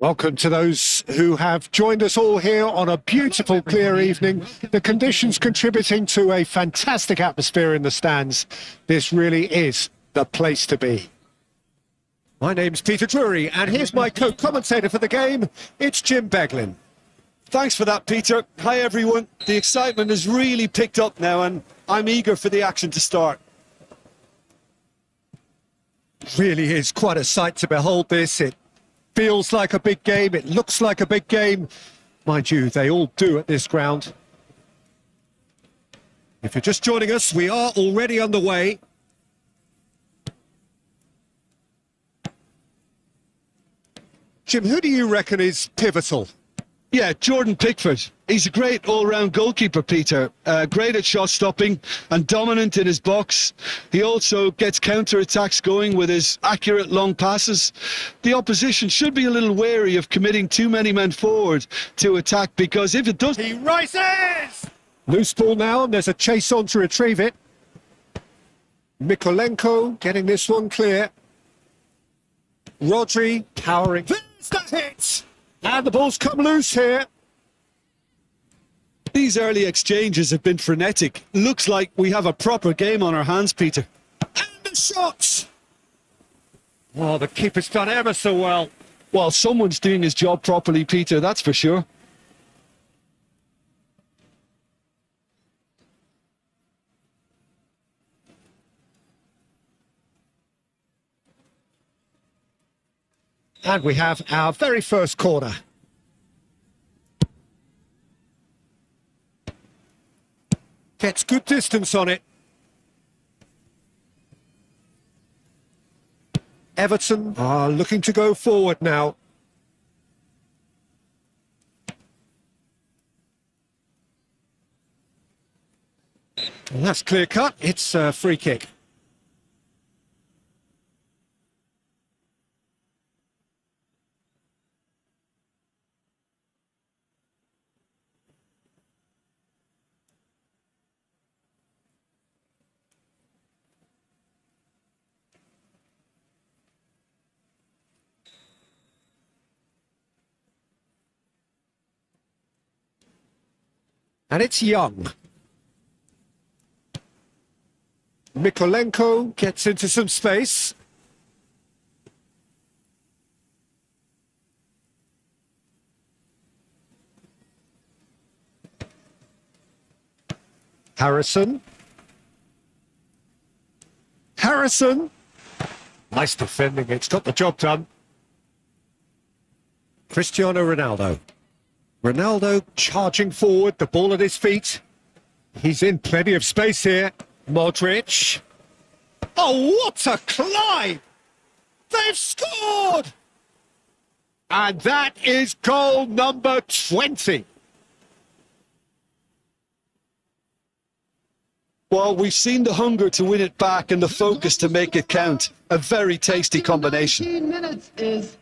Welcome to those who have joined us all here on a beautiful, clear evening. The conditions contributing to a fantastic atmosphere in the stands. This really is the place to be. My name's Peter Drury, and here's my co-commentator for the game. It's Jim Beglin. Thanks for that, Peter. Hi, everyone. The excitement has really picked up now, and I'm eager for the action to start. Really is quite a sight to behold this. It feels like a big game. It looks like a big game. Mind you, they all do at this ground. If you're just joining us, we are already underway. Jim, who do you reckon is pivotal? Yeah, Jordan Pickford. He's a great all-round goalkeeper, Peter. Great at shot stopping and dominant in his box. He also gets counter-attacks going with his accurate long passes. The opposition should be a little wary of committing too many men forward to attack, because if it does... He rises! Loose ball now, and there's a chase on to retrieve it. Mykolenko getting this one clear. Rodri powering. There's the hit! And the ball's come loose here. These early exchanges have been frenetic. Looks like we have a proper game on our hands, Peter. And the shot! Oh, the keeper's done ever so well. Well, someone's doing his job properly, Peter, that's for sure. And we have our very first corner. Gets good distance on it. Everton are looking to go forward now. And that's clear cut. It's a free kick. And it's Young. Mykolenko gets into some space. Harrison. Nice defending. It's got the job done. Cristiano Ronaldo. Ronaldo charging forward, the ball at his feet. He's in plenty of space here. Modric. Oh, what a climb! They've scored! And that is goal number 20. Well, we've seen the hunger to win it back and the focus to make it count. A very tasty combination. 19 minutes is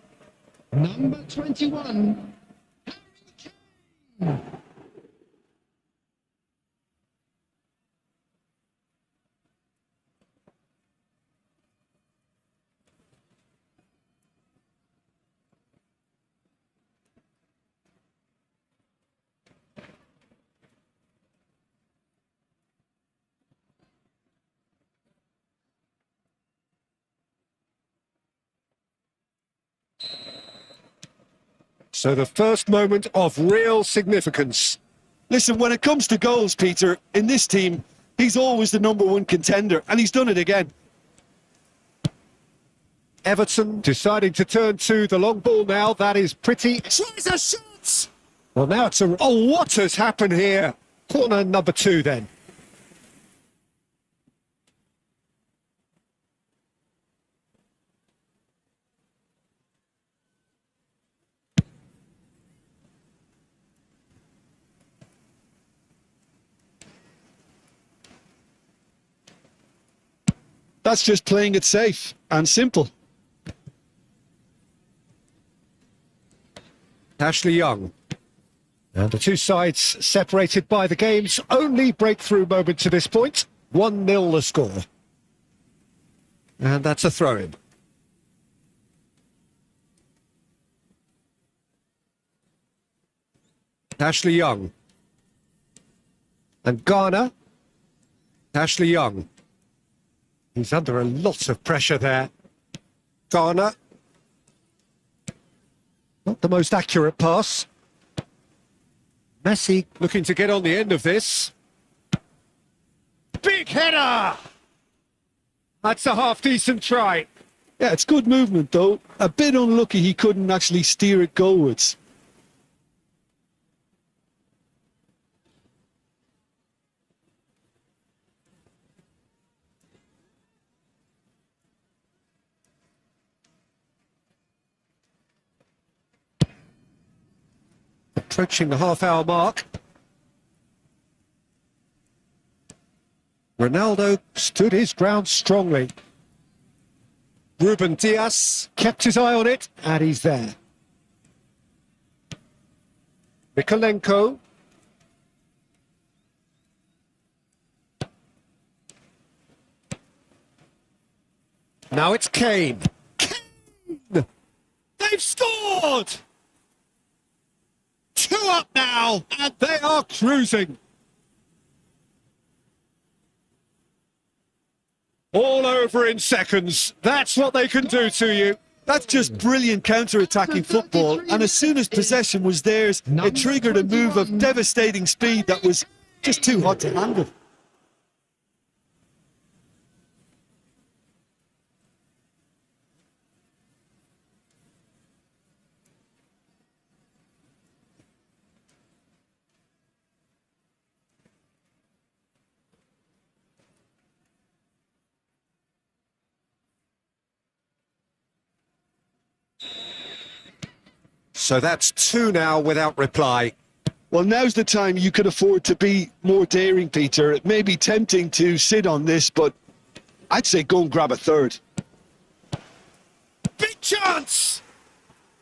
number 21. So the first moment of real significance. Listen, when it comes to goals, Peter, in this team, he's always the number 1 contender, and he's done it again. Everton deciding to turn to the long ball now. That is pretty. Tries a shot! Well, now it's a... Oh, what has happened here? Corner number 2 then. That's just playing it safe and simple. Ashley Young. And the two sides separated by the game's only breakthrough moment to this point. 1-0 the score. And that's a throw-in. Ashley Young. And Garner. Ashley Young. He's under a lot of pressure there. Garner. Not the most accurate pass. Messi looking to get on the end of this. Big header! That's a half-decent try. Yeah, it's good movement, though. A bit unlucky he couldn't actually steer it goalwards. Approaching the half-hour mark. Ronaldo stood his ground strongly. Ruben Diaz kept his eye on it, and he's there. Mikolenko. Now it's Kane. Kane! They've scored! 2 up now, and they are cruising. All over in seconds. That's what they can do to you. That's just brilliant counter-attacking football, and as soon as possession was theirs, it triggered a move of devastating speed that was just too hot to handle. So that's 2 now without reply. Well, now's the time you could afford to be more daring, Peter. It may be tempting to sit on this, but I'd say go and grab a third. Big chance!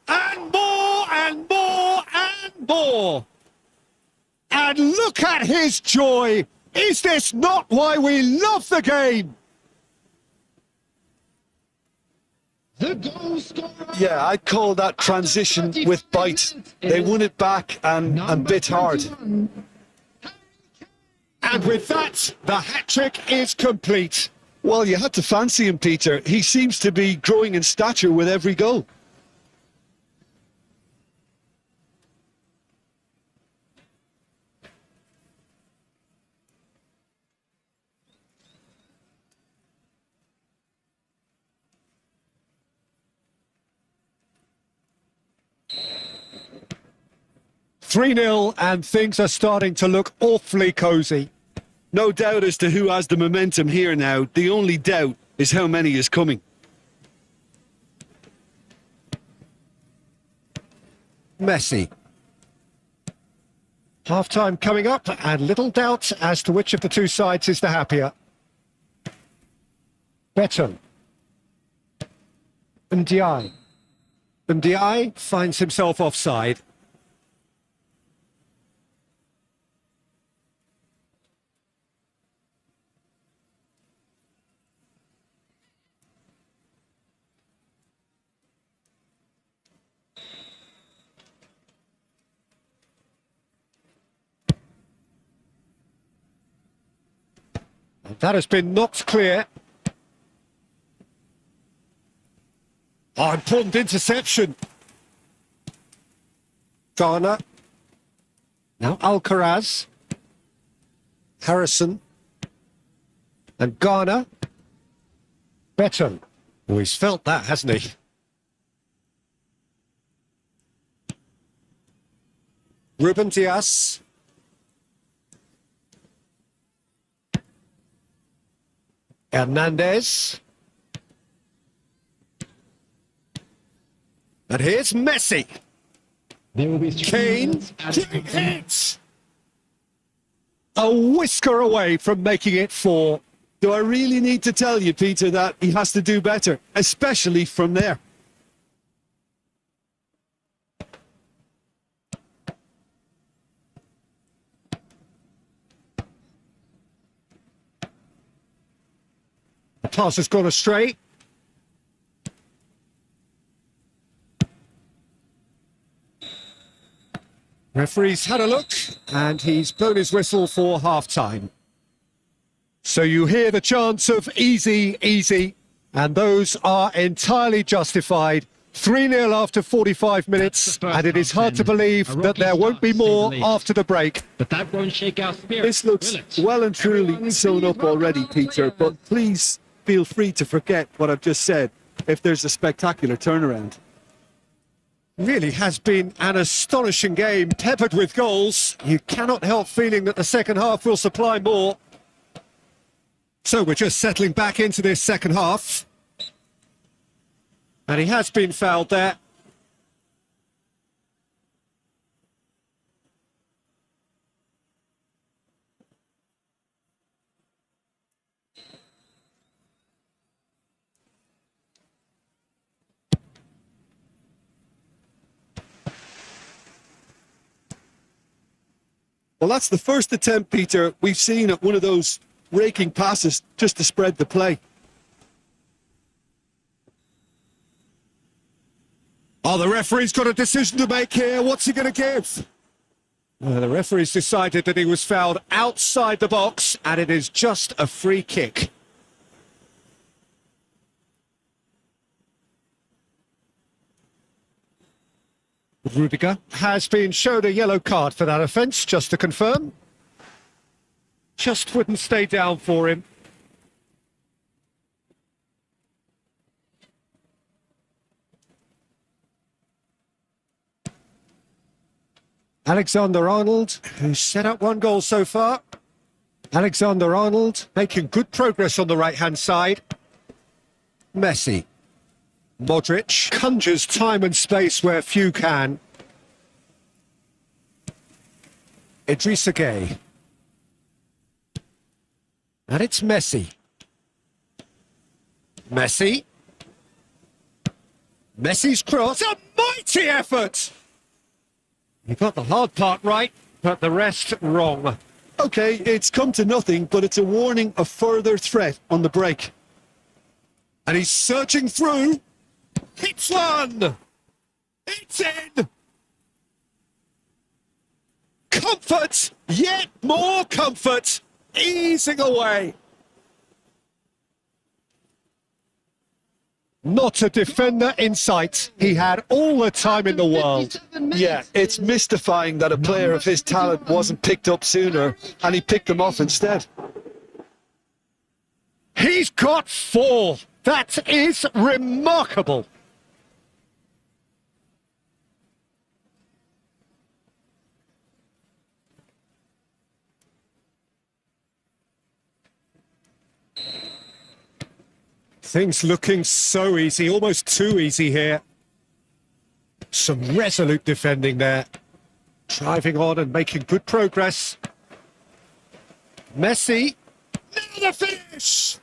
And more and more and more! And look at his joy! Is this not why we love the game? The goal scorer. Yeah, I'd call that transition with bite. They won it back and bit hard. And with that, the hat-trick is complete. Well, you had to fancy him, Peter. He seems to be growing in stature with every goal. "3-0 and things are starting to look awfully cosy. No doubt as to who has the momentum here now. The only doubt is how many is coming. Messi. Half-time coming up, and little doubt as to which of the two sides is the happier. Beton. Ndiaye. Ndiaye finds himself offside. That has been knocked clear. Oh, important interception. Garner. Now Alcaraz. Harrison. And Garner. Beton. Oh, he's felt that, hasn't he? Ruben Diaz. Hernandez. And here's Messi. There will be Kane. Great hit. A whisker away from making it 4. Do I really need to tell you, Peter, that he has to do better, especially from there? The pass has gone astray. Referee's had a look, and he's blown his whistle for half-time. So you hear the chants of easy, easy, and those are entirely justified. 3-0 after 45 minutes, and it is hard to believe that there won't be more after the break. But that won't shake our spirit. This looks well and truly sewn up already, Peter, but please feel free to forget what I've just said if there's a spectacular turnaround. Really has been an astonishing game, peppered with goals. You cannot help feeling that the second half will supply more. So we're just settling back into this second half. And he has been fouled there. Well, that's the first attempt, Peter, we've seen at one of those raking passes just to spread the play. Oh, the referee's got a decision to make here. What's he going to give? The referee's decided that he was fouled outside the box, and it is just a free kick. Rudiger has been shown a yellow card for that offence, just to confirm. Just wouldn't stay down for him. Alexander-Arnold, who's set up one goal so far. Alexander-Arnold making good progress on the right-hand side. Messi. Modric conjures time and space where few can. Idrissa Gueye. And it's Messi. Messi. Messi's cross. A mighty effort! He got the hard part right, but the rest wrong. Okay, it's come to nothing, but it's a warning of further threat on the break. And he's surging through. Hits one! It's in! Comfort! Yet more comfort! Easing away! Not a defender in sight. He had all the time in the world. Yeah, it's mystifying that a player of his talent wasn't picked up sooner, and he picked them off instead. He's got 4. That is remarkable. Things looking so easy, almost too easy here. Some resolute defending there. Driving on and making good progress. Messi. Now the finish!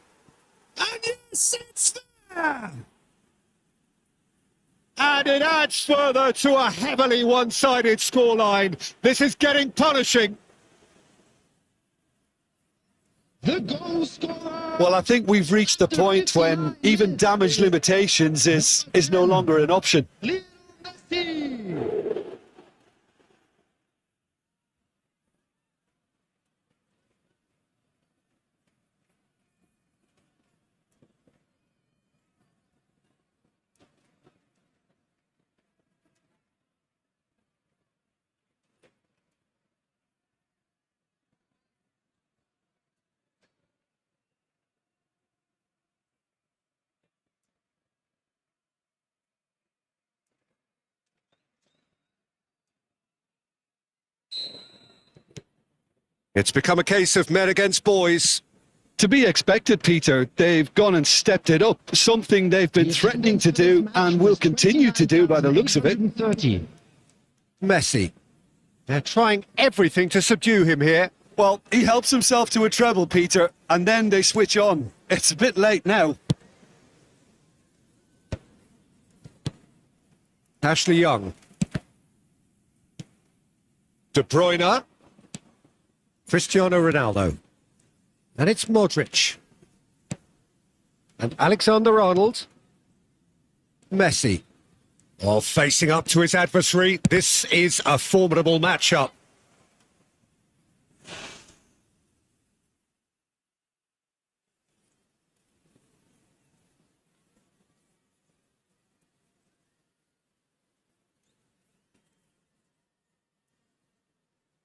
And yes, it's there! And it adds further to a heavily one-sided scoreline. This is getting punishing. The goal scorer. Well, I think we've reached the point when even damage limitations is no longer an option. Messi. It's become a case of men against boys. To be expected, Peter. They've gone and stepped it up, something they've been threatening to do and will continue to do by the looks of it. 30. Messi. They're trying everything to subdue him here. Well, he helps himself to a treble, Peter, and then they switch on. It's a bit late now. Ashley Young. De Bruyne. Cristiano Ronaldo. And it's Modric. And Alexander-Arnold. Messi. While facing up to his adversary, this is a formidable matchup.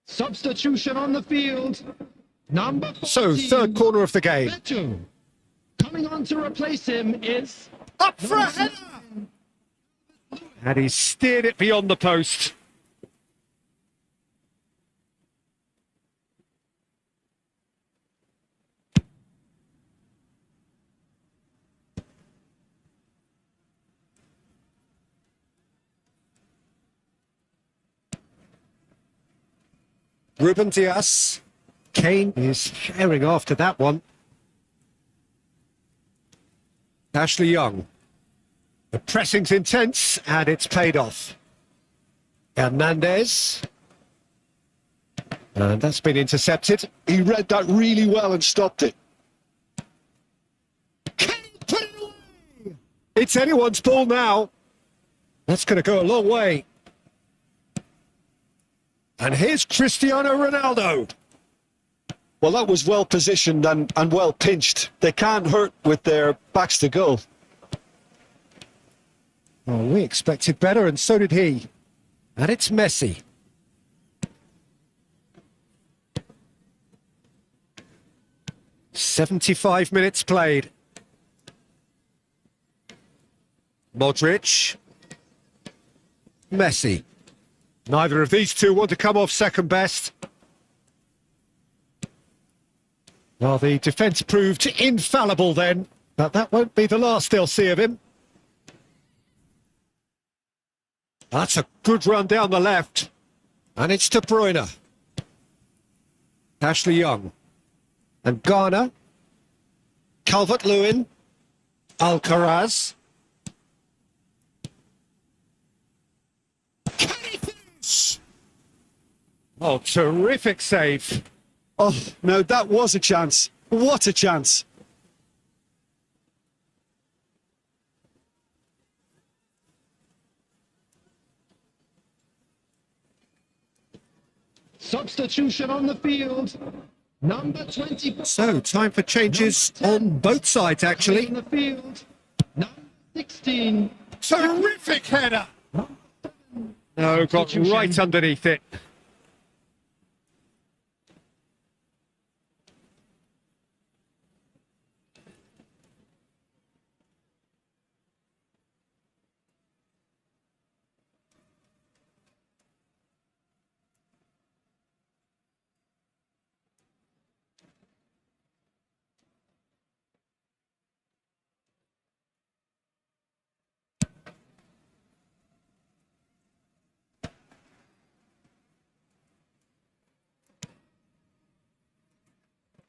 Substitution on the field. Number 14. So, third corner of the game. Beto. Coming on to replace him is... Up for a header! And he steered it beyond the post. Ruben Dias. Kane is herring after that one. Ashley Young. The pressing's intense and it's paid off. Hernandez. And that's been intercepted. He read that really well and stopped it. Kane put it away! It's anyone's ball now. That's going to go a long way. And here's Cristiano Ronaldo. Well, that was well positioned and well pinched. They can't hurt with their backs to goal. Well, we expected better, and so did he. And it's Messi. "75 minutes played. Modric. Messi. Neither of these two want to come off second best. Well, the defence proved infallible then, but that won't be the last they'll see of him. That's a good run down the left. And it's De Bruyne. Ashley Young. And Garner. Calvert-Lewin. Alcaraz. Can he finish? Oh, terrific save. Oh, no, that was a chance. What a chance. Substitution on the field. Number 20. So, time for changes on both sides, actually. On the field. Number 16. Terrific header. No, got right underneath it.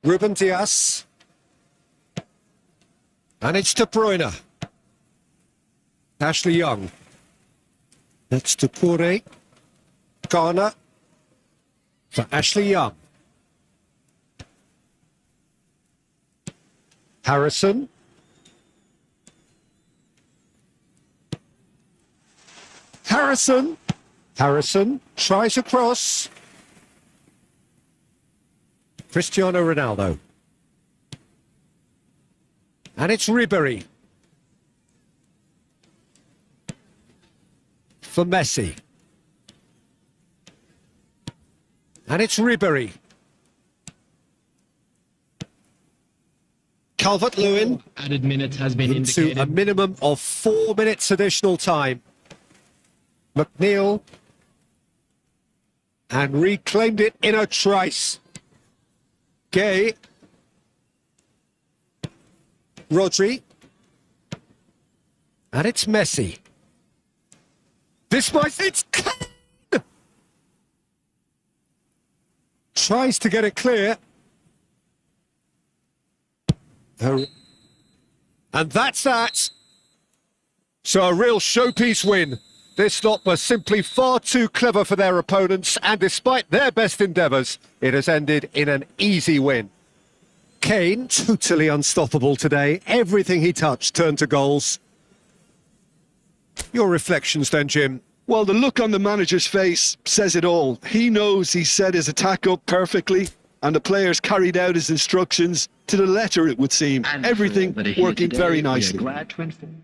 Ruben Dias. And it's De Bruyne. Ashley Young. That's Toure. Garner. For Ashley Young. Harrison. Harrison. Harrison tries a cross. Cristiano Ronaldo. And it's Ribery. For Messi. And it's Ribery. Calvert-Lewin. Added minutes has been into indicated. a minimum of 4 minutes additional time. McNeil. And reclaimed it in a trice. Gay. Rodri. And it's Messi. This might... It's Kane! Tries to get it clear. And that's that. So a real showpiece win. This lot was simply far too clever for their opponents, and despite their best endeavours, it has ended in an easy win. Kane, totally unstoppable today. Everything he touched turned to goals. Your reflections then, Jim? Well, the look on the manager's face says it all. He knows he set his attack up perfectly, and the players carried out his instructions to the letter, it would seem. And Everything that are here working today, very we are nicely. glad to inform.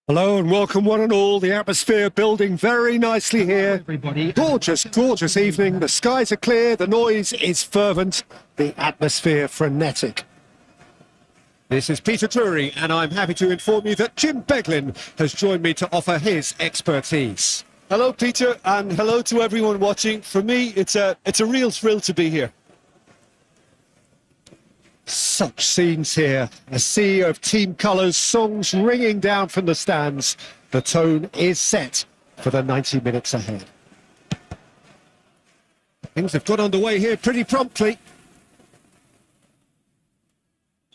Hello and welcome one and all. The atmosphere building very nicely here. everybody. Gorgeous, gorgeous evening. The skies are clear, the noise is fervent, the atmosphere frenetic. This is Peter Drury, and I'm happy to inform you that Jim Beglin has joined me to offer his expertise. Hello, Peter, and hello to everyone watching. For me, it's a real thrill to be here. Such scenes here, a sea of team colours, songs ringing down from the stands. The tone is set for the 90 minutes ahead. Things have got underway here pretty promptly.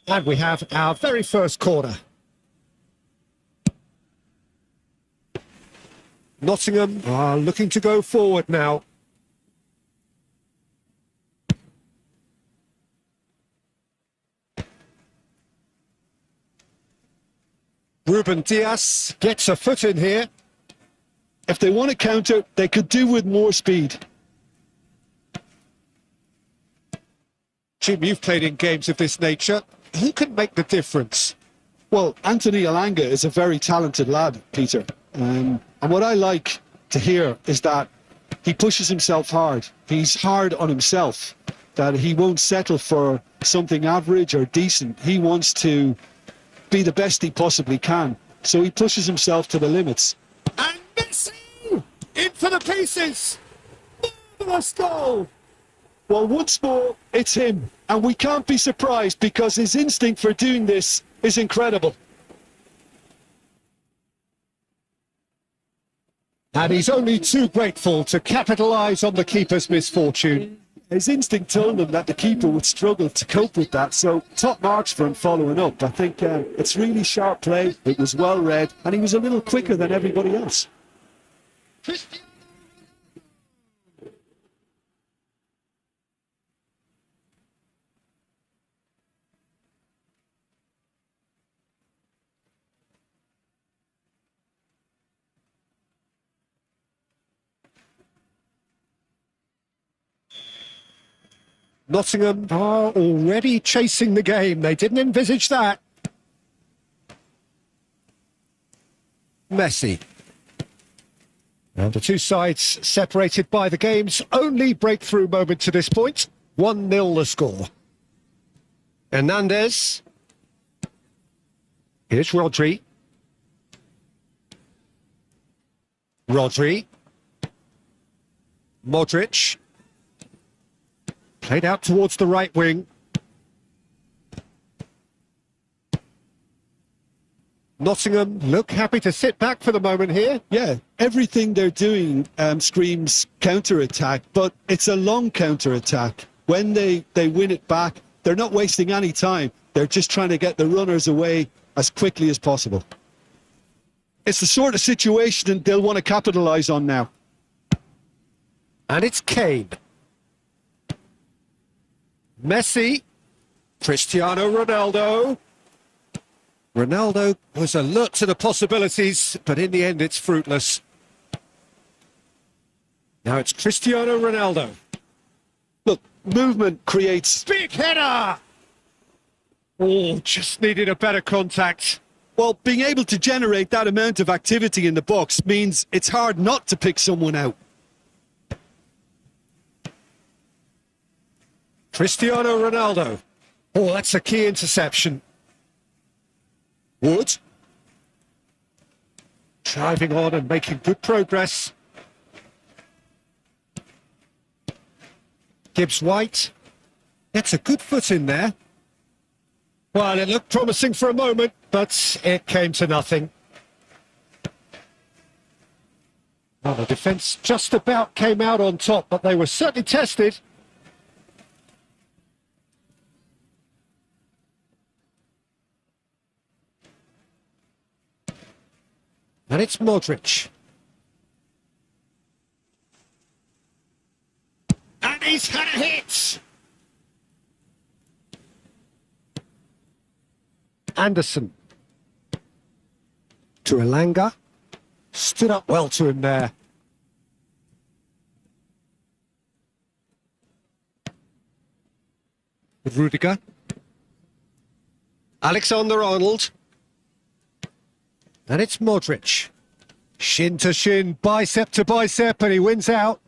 And we have our very first corner. Nottingham are looking to go forward now. Ruben Dias gets a foot in here. If they want to counter, they could do with more speed. Jim, you've played in games of this nature. Who can make the difference? Well, Anthony Elanga is a very talented lad, Peter. And what I like to hear is that he pushes himself hard. He's hard on himself, that he won't settle for something average or decent. He wants to be the best he possibly can. So he pushes himself to the limits. And Messi! In for the pieces! Marvellous goal! Well, once more, it's him. And we can't be surprised because his instinct for doing this is incredible. And he's only too grateful to capitalise on the keeper's misfortune. His instinct told him that the keeper would struggle to cope with that, so top marks for him following up. I think it's really sharp play, it was well read, and he was a little quicker than everybody else. Nottingham are already chasing the game. They didn't envisage that. Messi. And the two sides separated by the game's only breakthrough moment to this point. 1-0 the score. Hernandez. Here's Rodri. Rodri. Modric. Played out towards the right wing. Nottingham look happy to sit back for the moment here. Yeah, everything they're doing screams counter-attack, but it's a long counter-attack. When they win it back, they're not wasting any time. They're just trying to get the runners away as quickly as possible. It's the sort of situation they'll want to capitalise on now. And it's Kane. Messi. Cristiano Ronaldo. Ronaldo was alert to the possibilities, but in the end it's fruitless. Now it's Cristiano Ronaldo. Look, movement creates... Big header! Oh, just needed a better contact. Well, being able to generate that amount of activity in the box means it's hard not to pick someone out. Cristiano Ronaldo. Oh, that's a key interception. Wood. Driving on and making good progress. Gibbs-White. Gets a good foot in there. Well, it looked promising for a moment, but it came to nothing. Well, the defence just about came out on top, but they were certainly tested. And it's Modric. And he's had a hit! Anderson. To Elanga. Stood up well to him there. Rudiger. Alexander-Arnold. And it's Modric. Shin to shin, bicep to bicep, and he wins out.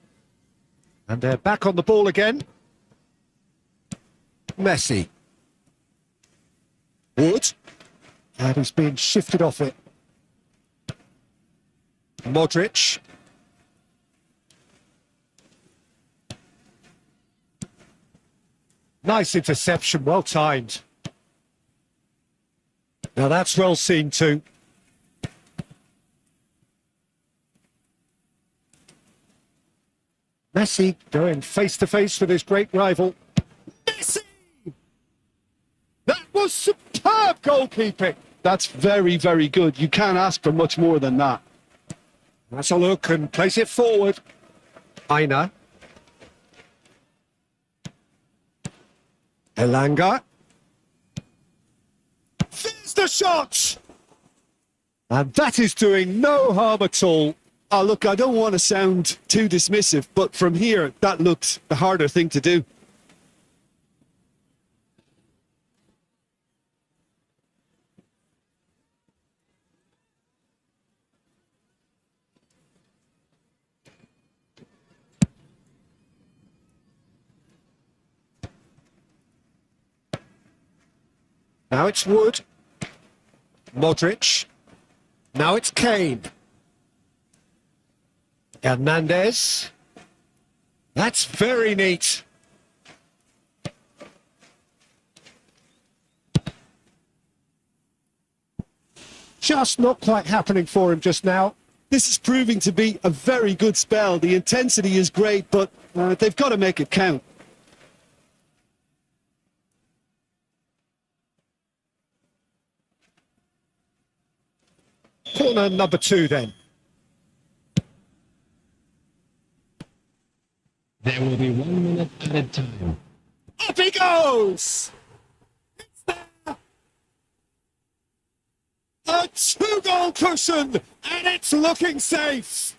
And they're back on the ball again. Messi. Wood. And he's been shifted off it. Modric. Nice interception, well timed. Now that's well seen too. Messi going face to face with his great rival. Messi! That was superb goalkeeping. That's very, very good. You can't ask for much more than that. That's a look and place it forward. Aina. Elanga. There's the shot! And that is doing no harm at all. Oh, look, I don't want to sound too dismissive, but from here, that looked the harder thing to do. Now it's Wood. Modric. Now it's Kane. Hernandez. That's very neat. Just not quite happening for him just now. This is proving to be a very good spell. The intensity is great, but they've got to make it count. Corner number 2 then. There will be 1 minute added time. Up he goes! It's there! A 2-goal cushion, and it's looking safe!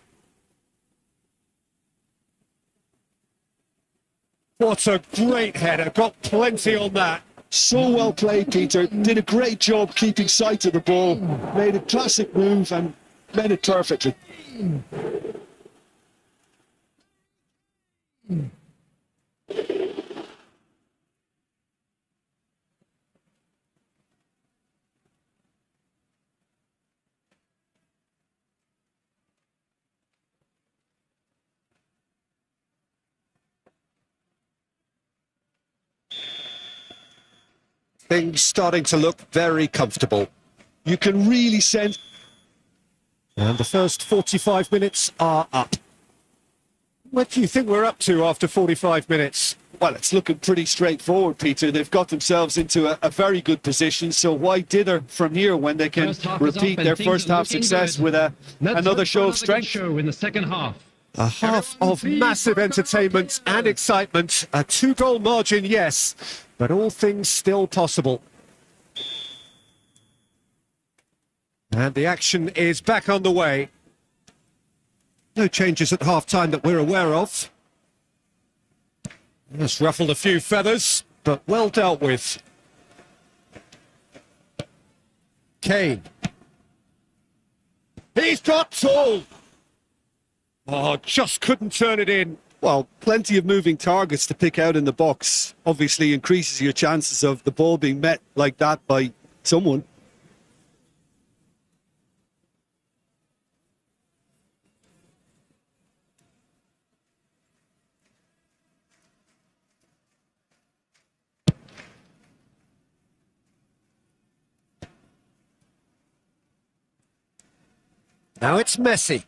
What a great header, got plenty on that. So well played, Peter. Did a great job keeping sight of the ball. Made a classic move and made it perfectly. Things starting to look very comfortable. You can really sense... And the first 45 minutes are up. What do you think we're up to after 45 minutes? Well, it's looking pretty straightforward, Peter. They've got themselves into a very good position, so why dither from here when they can repeat their first half success with another show of strength? Show in the second half. A half of massive entertainment and excitement. A 2-goal margin, yes, but all things still possible. And the action is back on the way. No changes at half-time that we're aware of. Just ruffled a few feathers, but well dealt with. Kane. He's got tall. Oh, just couldn't turn it in. Well, plenty of moving targets to pick out in the box. Obviously increases your chances of the ball being met like that by someone. Now it's Messi.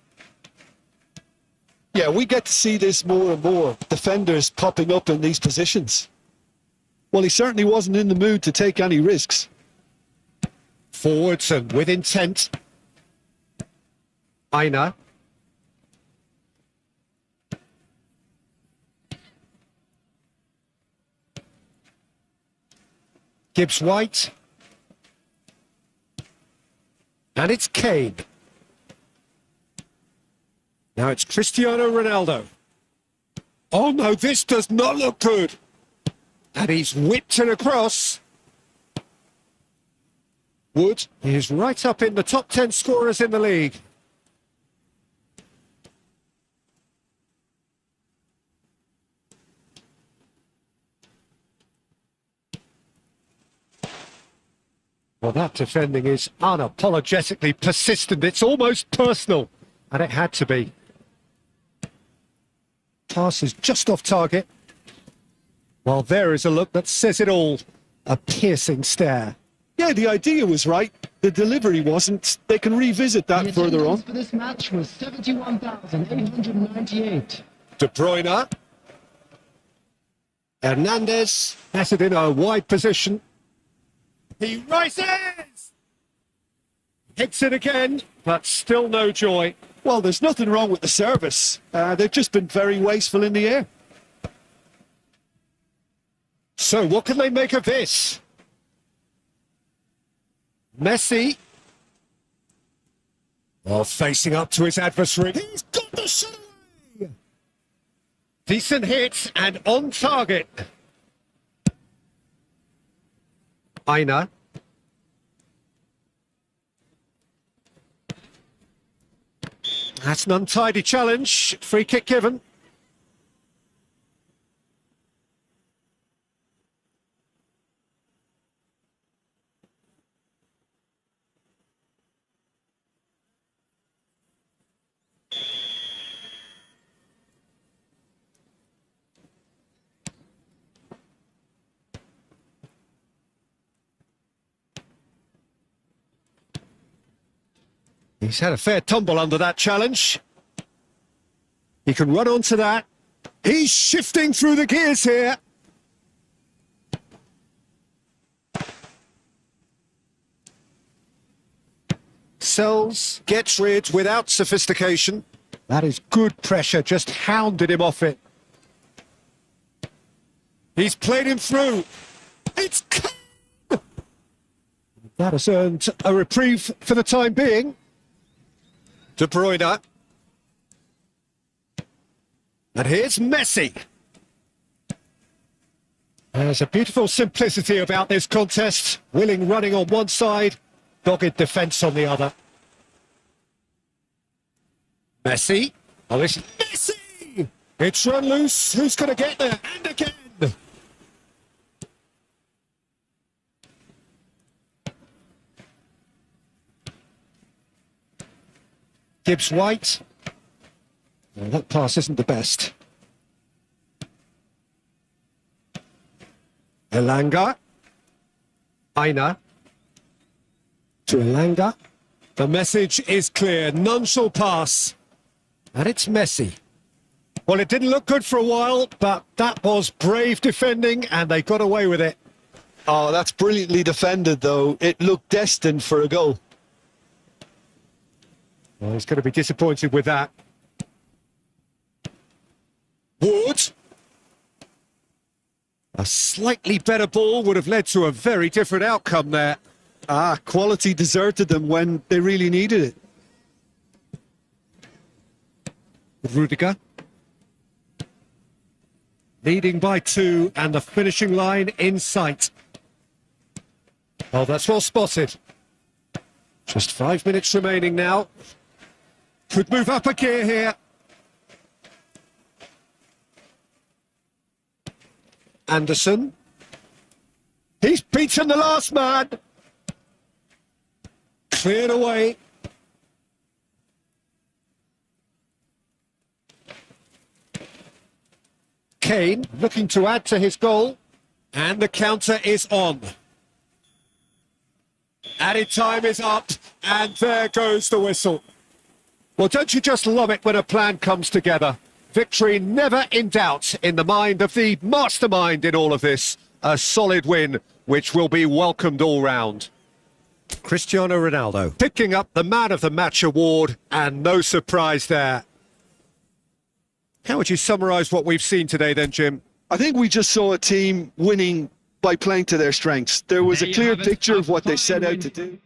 Yeah, we get to see this more and more. Defenders popping up in these positions. Well, he certainly wasn't in the mood to take any risks. Forwards and with intent. Aina. Gibbs White. And it's Kane. Now it's Cristiano Ronaldo. Oh no, this does not look good. And he's whipped it across. Wood is right up in the top 10 scorers in the league. Well, that defending is unapologetically persistent. It's almost personal. And it had to be. Pass is just off target. Well, there is a look that says it all. A piercing stare. Yeah, the idea was right. The delivery wasn't. They can revisit that further on. For this match was 71,898. De Bruyne. Hernandez has it in a wide position. He rises! Hits it again, but still no joy. Well, there's nothing wrong with the service. They've just been very wasteful in the air. So what can they make of this? Messi. Well, facing up to his adversary. He's got the shot away! Decent hit and on target. Aina. That's an untidy challenge. Free kick given. He's had a fair tumble under that challenge. He can run onto that. He's shifting through the gears here. Sells, gets rid without sophistication. That is good pressure, just hounded him off it. He's played him through. It's... That has earned a reprieve for the time being. De Bruyne. And here's Messi. There's a beautiful simplicity about this contest. Willing running on one side, dogged defence on the other. Messi. Oh, it's Messi! It's run loose. Who's going to get there? And again. Gibbs White. Well, that pass isn't the best. Elanga. Aina. To Elanga. The message is clear. None shall pass. And it's Messi. Well, it didn't look good for a while, but that was brave defending, and they got away with it. Oh, that's brilliantly defended, though. It looked destined for a goal. Well, he's going to be disappointed with that. Wood. A slightly better ball would have led to a very different outcome there. Quality deserted them when they really needed it. Rudiger. Leading by 2 and the finishing line in sight. Oh, that's well spotted. Just 5 minutes remaining now. Could move up a gear here. Anderson. He's beaten the last man. Cleared away. Kane looking to add to his goal. And the counter is on. Added time is up. And there goes the whistle. Well, don't you just love it when a plan comes together? Victory never in doubt in the mind of the mastermind in all of this. A solid win, which will be welcomed all round. Cristiano Ronaldo picking up the Man of the Match award, and no surprise there. How would you summarise what we've seen today then, Jim? I think we just saw a team winning by playing to their strengths. There was a clear picture of what they set out to do.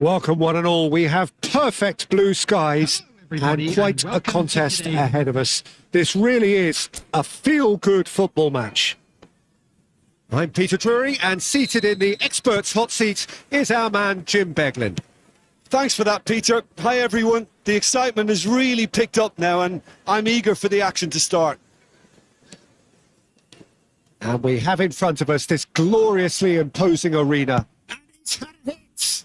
Welcome one and all. We have perfect blue skies and quite a contest ahead of us. This really is a feel-good football match. I'm Peter Drury, and seated in the experts' hot seat is our man Jim Beglin. Thanks for that, Peter. Hi, everyone. The excitement has really picked up now, and I'm eager for the action to start. And we have in front of us this gloriously imposing arena. And he's had it!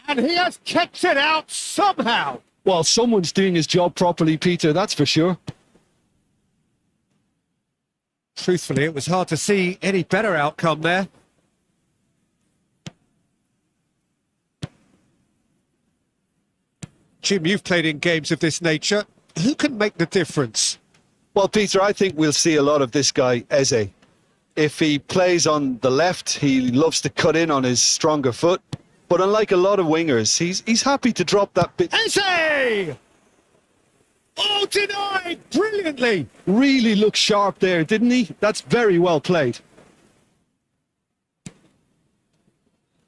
And he has kicked it out somehow! Well, someone's doing his job properly, Peter, that's for sure. Truthfully, it was hard to see any better outcome there. Jim, you've played in games of this nature. Who can make the difference? Well, Peter, I think we'll see a lot of this guy, Eze. If he plays on the left, he loves to cut in on his stronger foot. But unlike a lot of wingers, he's happy to drop that bit. Eze! Oh, denied! Brilliantly! Really looked sharp there, didn't he? That's very well played.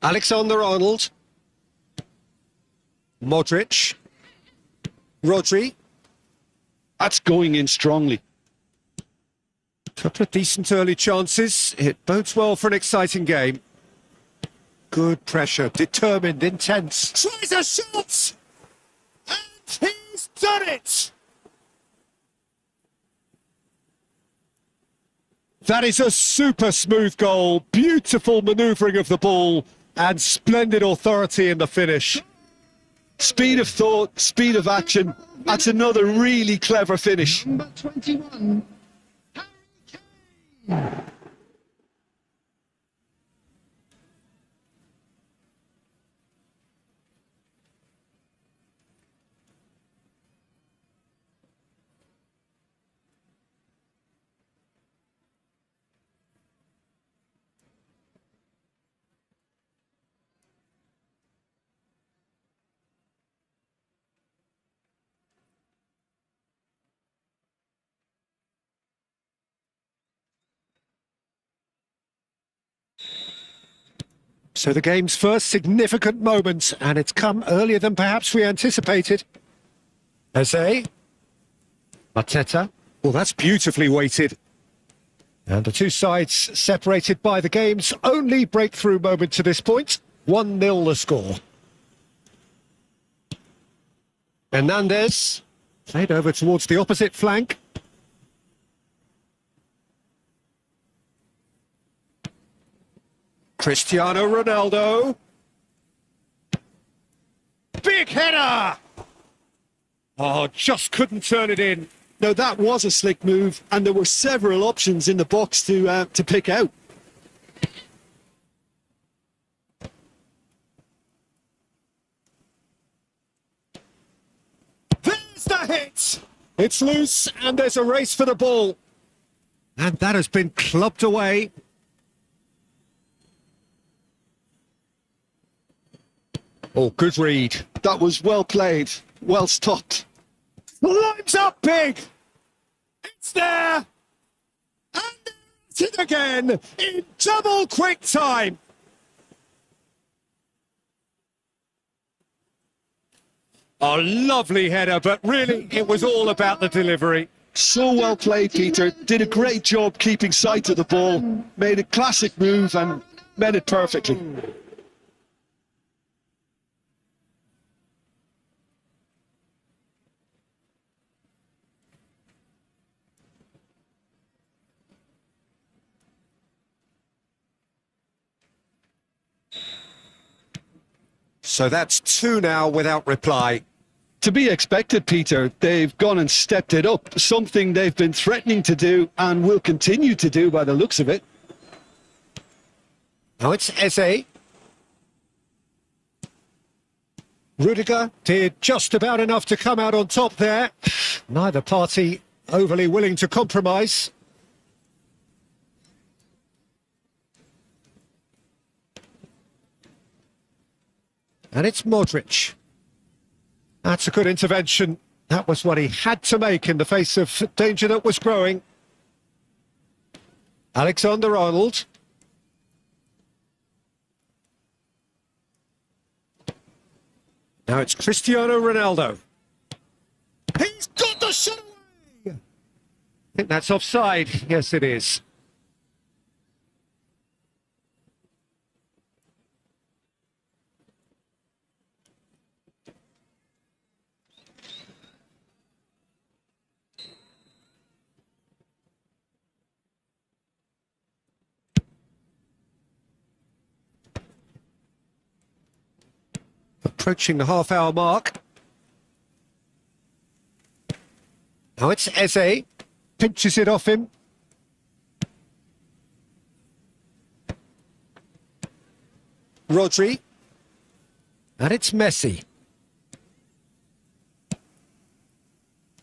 Alexander-Arnold. Modric. Rodri. That's going in strongly. Couple of decent early chances. It bodes well for an exciting game. Good pressure, determined, intense. Tries a shot! And he's done it! That is a super smooth goal. Beautiful manoeuvring of the ball and splendid authority in the finish. Speed of thought, speed of action. That's another really clever finish. Number 21. Harry Kane. So the game's first significant moment, and it's come earlier than perhaps we anticipated. Eze. Mateta. Well, that's beautifully weighted. And the two sides separated by the game's only breakthrough moment to this point. 1-0 the score. Hernandez. Played over towards the opposite flank. Cristiano Ronaldo. Big header! Oh, just couldn't turn it in. Now, that was a slick move, and there were several options in the box to pick out. There's the hit! It's loose, and there's a race for the ball. And that has been clubbed away. Oh, good read. That was well played, well stopped. Climbs up big. It's there. And it's it again in double quick time. A lovely header, but really it was all about the delivery. So well played, Peter. Did a great job keeping sight of the ball. Made a classic move and met it perfectly. So that's 2 now without reply. To be expected, Peter. They've gone and stepped it up, something they've been threatening to do and will continue to do by the looks of it. Now it's Eze. Rudiger did just about enough to come out on top there. Neither party overly willing to compromise. And it's Modric. That's a good intervention. That was what he had to make in the face of danger that was growing. Alexander-Arnold. Now it's Cristiano Ronaldo. He's got the shot away! I think that's offside. Yes, it is. Approaching the half-hour mark. Now it's Eze. Pinches it off him. Rodri. And it's Messi.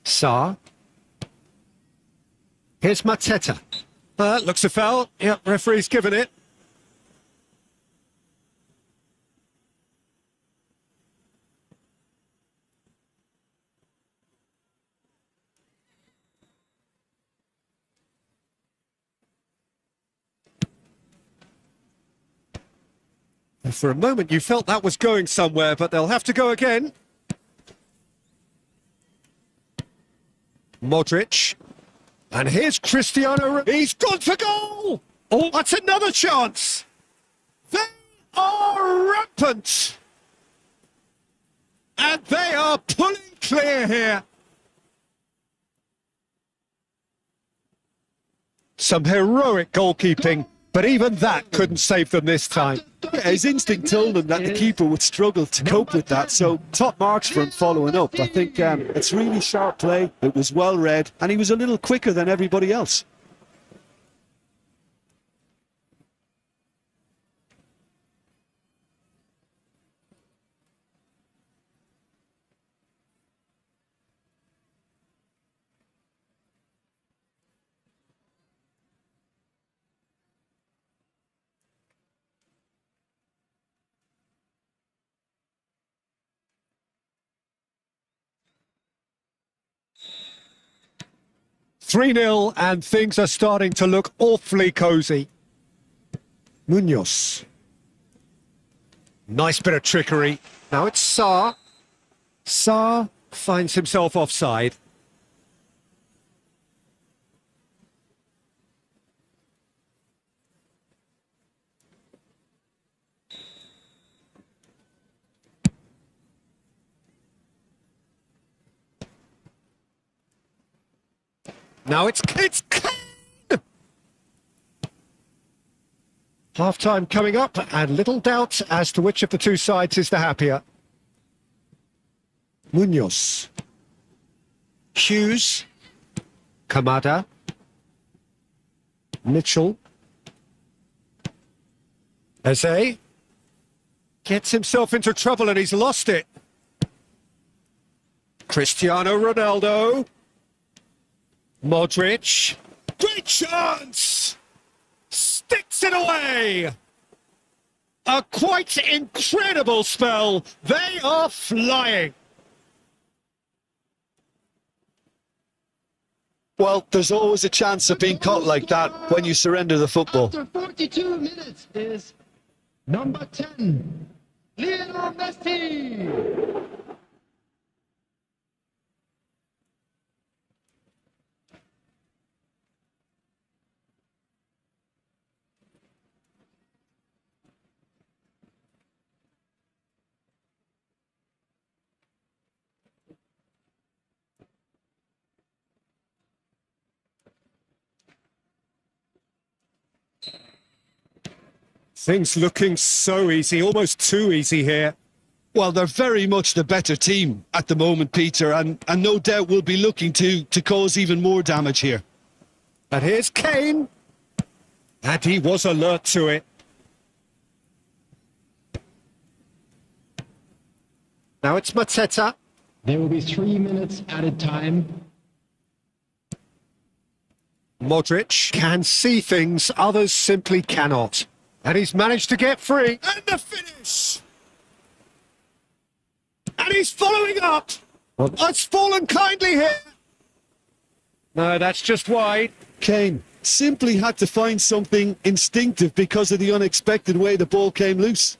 Sarr. Here's Mateta. Looks a foul. Yep, referee's given it. For a moment you felt that was going somewhere, but they'll have to go again. Modric. And here's Cristiano. He's gone for goal! Oh, that's another chance! They are rampant! And they are pulling clear here. Some heroic goalkeeping, but even that couldn't save them this time. Yeah, his instinct told him that the keeper would struggle to cope with that, so top marks for him following up. I think it's really sharp play, it was well read, and he was a little quicker than everybody else. "3-0 and things are starting to look awfully cosy. Munoz. Nice bit of trickery. Now it's Sarr. Sarr finds himself offside. Now it's Kane! Half-time coming up, and little doubt as to which of the two sides is the happier. Munoz. Hughes. Kamada. Mitchell. Eze. Gets himself into trouble and he's lost it. Cristiano Ronaldo. Modric. Great chance! Sticks it away! A quite incredible spell. They are flying. Well, there's always a chance of being caught like that when you surrender the football. After 42 minutes is number 10, Lionel Messi. Things looking so easy, almost too easy here. Well, they're very much the better team at the moment, Peter, and no doubt will be looking to cause even more damage here. And here's Kane. And he was alert to it. Now it's Mateta. There will be 3 minutes added time. Modric can see things others simply cannot. And he's managed to get free. And the finish! And he's following up! Well, it's fallen kindly here. No, that's just wide. Kane simply had to find something instinctive because of the unexpected way the ball came loose.